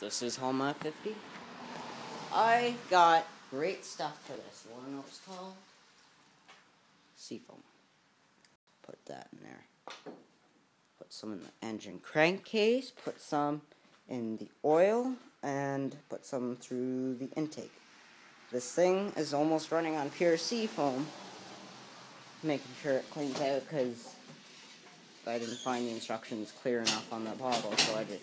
This is Homa 50. I got great stuff for this. You want to know what it's called? Seafoam. Put that in there. Put some in the engine crankcase. Put some in the oil. And put some through the intake. This thing is almost running on pure seafoam. Making sure it cleans out because I didn't find the instructions clear enough on the bottle, so I did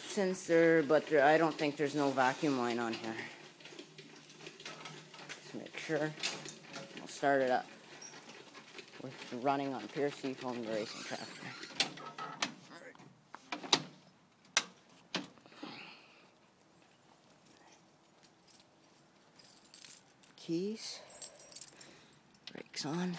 since I don't think there's no vacuum line on here. Just make sure. I'll start it up with running on pure seafoam racing tractor. Keys. Brakes on.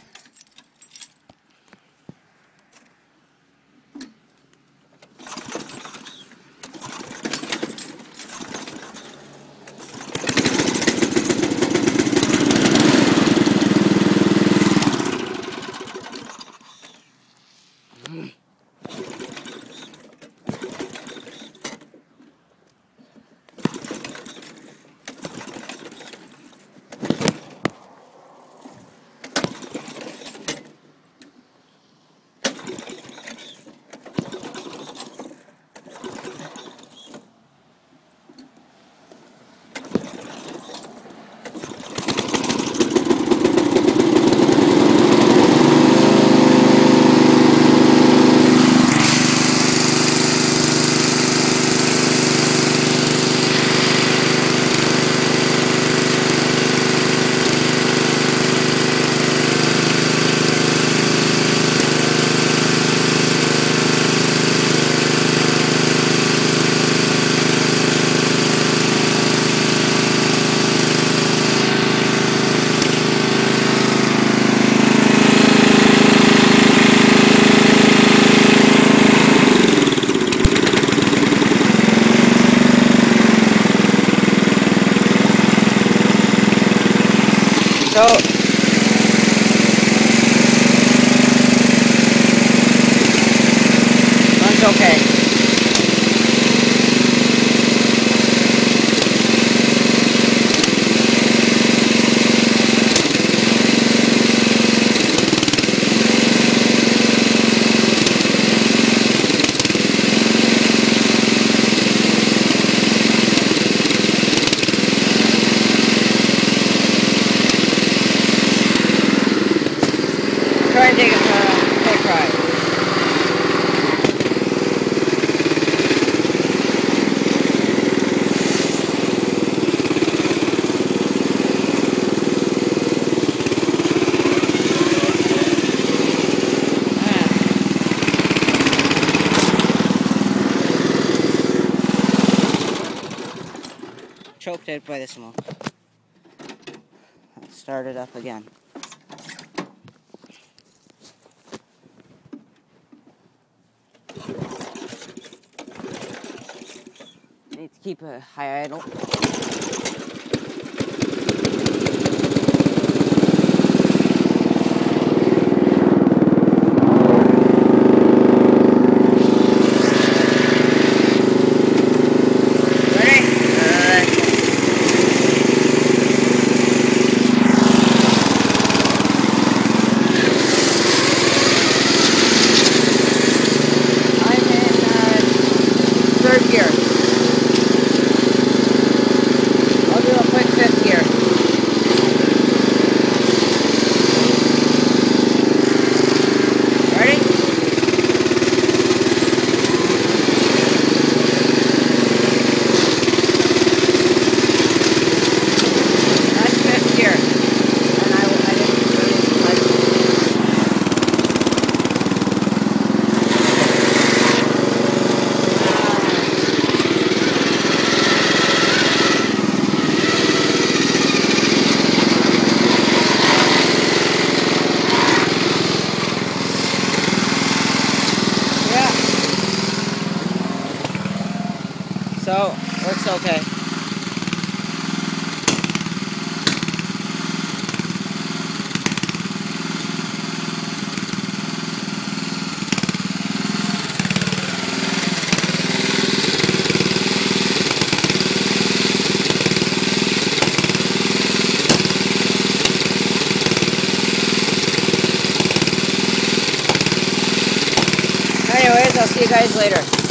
So, runs okay. Try and take it for a quick ride. Choked out by the smoke. Let's start it up again. Need to keep a high idle. So, works okay. I'll see you guys later.